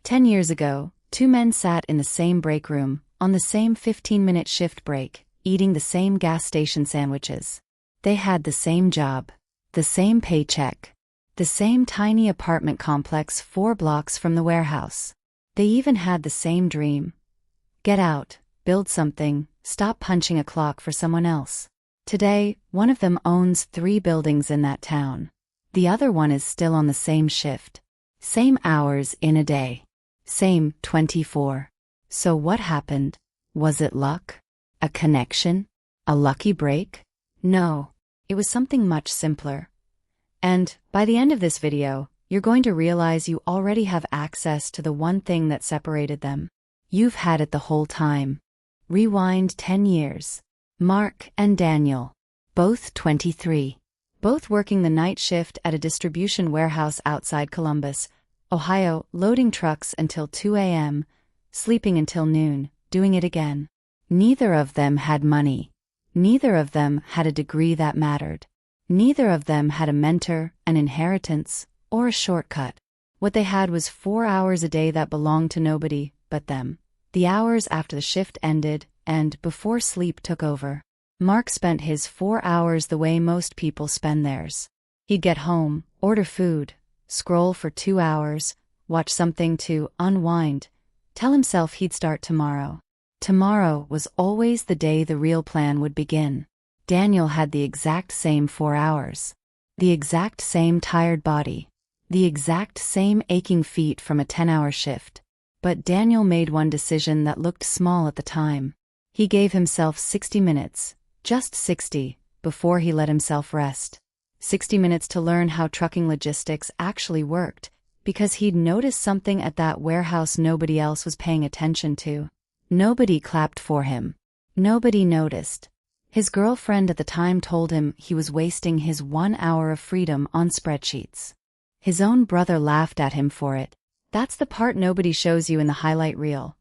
10 years ago, two men sat in the same break room, on the same 15-minute shift break, eating the same gas station sandwiches. They had the same job, the same paycheck, the same tiny apartment complex 4 blocks from the warehouse. They even had the same dream. Get out, build something, stop punching a clock for someone else. Today, one of them owns 3 buildings in that town. The other one is still on the same shift. Same hours in a day. Same 24. So what happened? Was it luck? A connection? A lucky break? No. It was something much simpler. And, by the end of this video, you're going to realize you already have access to the one thing that separated them. You've had it the whole time. Rewind 10 years. Mark and Daniel. Both 23. Both working the night shift at a distribution warehouse outside Columbus, Ohio, loading trucks until 2 a.m., sleeping until noon, doing it again. Neither of them had money. Neither of them had a degree that mattered. Neither of them had a mentor, an inheritance, or a shortcut. What they had was 4 hours a day that belonged to nobody but them. The hours after the shift ended, and before sleep took over. Mark spent his 4 hours the way most people spend theirs. He'd get home, order food, scroll for 2 hours, watch something to unwind, tell himself he'd start tomorrow. Tomorrow was always the day the real plan would begin. Daniel had the exact same 4 hours. The exact same tired body. The exact same aching feet from a 10-hour shift. But Daniel made one decision that looked small at the time. He gave himself 60 minutes, just 60, before he let himself rest. 60 minutes to learn how trucking logistics actually worked, because he'd noticed something at that warehouse nobody else was paying attention to. Nobody clapped for him. Nobody noticed. His girlfriend at the time told him he was wasting his 1 hour of freedom on spreadsheets. His own brother laughed at him for it. That's the part nobody shows you in the highlight reel.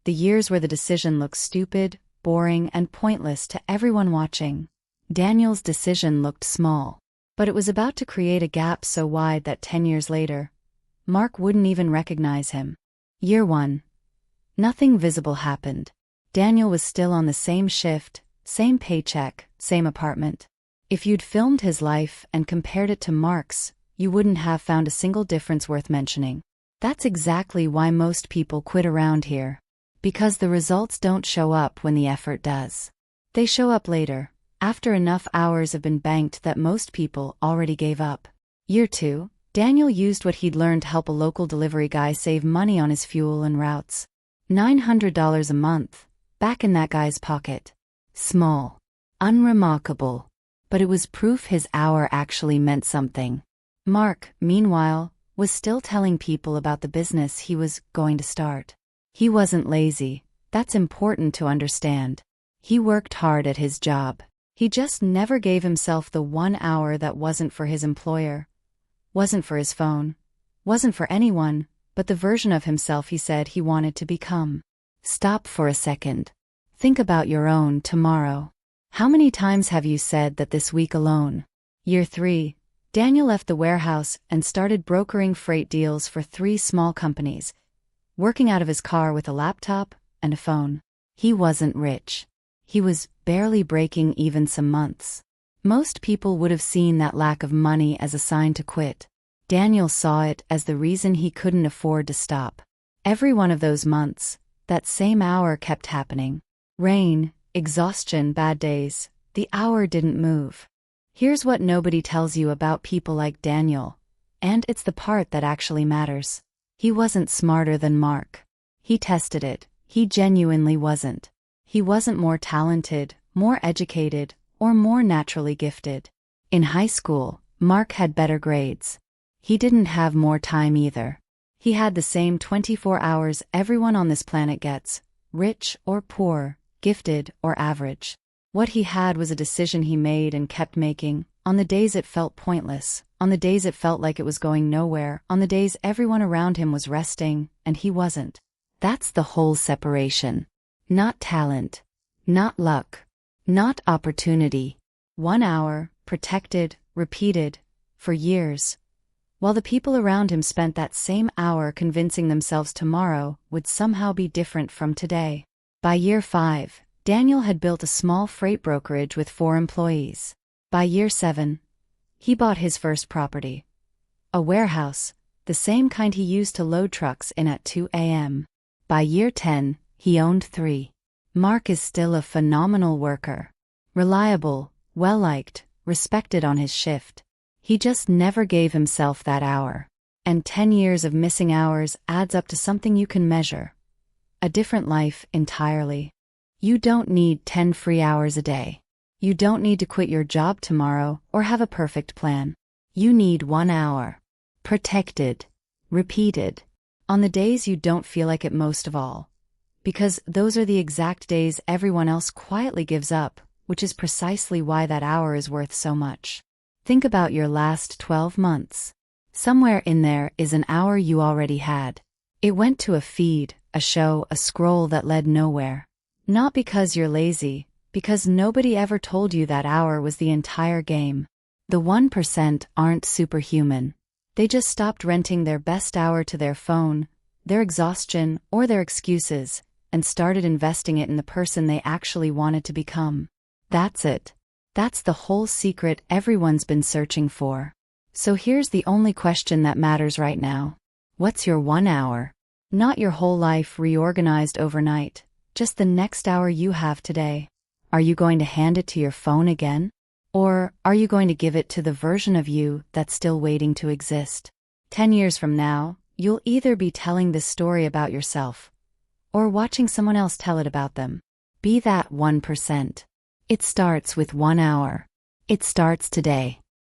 The years where the decision looks stupid, boring, and pointless to everyone watching. Daniel's decision looked small, but it was about to create a gap so wide that 10 years later, Mark wouldn't even recognize him. Year 1. Nothing visible happened. Daniel was still on the same shift, same paycheck, same apartment. If you'd filmed his life and compared it to Mark's, you wouldn't have found a single difference worth mentioning. That's exactly why most people quit around here. Because the results don't show up when the effort does. They show up later, after enough hours have been banked that most people already gave up. Year 2, Daniel used what he'd learned to help a local delivery guy save money on his fuel and routes. $900 a month, back in that guy's pocket. Small. Unremarkable. But it was proof his hour actually meant something. Mark, meanwhile, was still telling people about the business he was going to start. He wasn't lazy, that's important to understand. He worked hard at his job. He just never gave himself the 1 hour that wasn't for his employer, wasn't for his phone, wasn't for anyone, but the version of himself he said he wanted to become. Stop for a second. Think about your own tomorrow. How many times have you said that this week alone? Year 3, Daniel left the warehouse and started brokering freight deals for 3 small companies, working out of his car with a laptop and a phone. He wasn't rich. He was barely breaking even some months. Most people would have seen that lack of money as a sign to quit. Daniel saw it as the reason he couldn't afford to stop. Every one of those months, that same hour kept happening. Rain, exhaustion, bad days, the hour didn't move. Here's what nobody tells you about people like Daniel, and it's the part that actually matters. He wasn't smarter than Mark. He tested it. He genuinely wasn't. He wasn't more talented, more educated, or more naturally gifted. In high school, Mark had better grades. He didn't have more time either. He had the same 24 hours everyone on this planet gets, rich or poor, gifted or average. What he had was a decision he made and kept making, on the days it felt pointless, on the days it felt like it was going nowhere, on the days everyone around him was resting, and he wasn't. That's the whole separation. Not talent. Not luck. Not opportunity. 1 hour, protected, repeated, for years. while the people around him spent that same hour convincing themselves tomorrow would somehow be different from today. By year 5, Daniel had built a small freight brokerage with 4 employees. By year 7, he bought his first property. A warehouse, the same kind he used to load trucks in at 2 a.m. By year 10, he owned 3. Mark is still a phenomenal worker. Reliable, well-liked, respected on his shift. He just never gave himself that hour. And 10 years of missing hours adds up to something you can measure. A different life entirely. You don't need 10 free hours a day. You don't need to quit your job tomorrow or have a perfect plan. You need 1 hour. Protected. Repeated. On the days you don't feel like it most of all. Because those are the exact days everyone else quietly gives up, which is precisely why that hour is worth so much. Think about your last 12 months. Somewhere in there is an hour you already had. It went to a feed, a show, a scroll that led nowhere. Not because you're lazy, because nobody ever told you that hour was the entire game. The 1% aren't superhuman. They just stopped renting their best hour to their phone, their exhaustion, or their excuses, and started investing it in the person they actually wanted to become. That's it. That's the whole secret everyone's been searching for. So here's the only question that matters right now. What's your 1 hour? Not your whole life reorganized overnight, just the next hour you have today. Are you going to hand it to your phone again? Or are you going to give it to the version of you that's still waiting to exist? 10 years from now, you'll either be telling this story about yourself, or watching someone else tell it about them. Be that 1%. It starts with 1 hour. It starts today.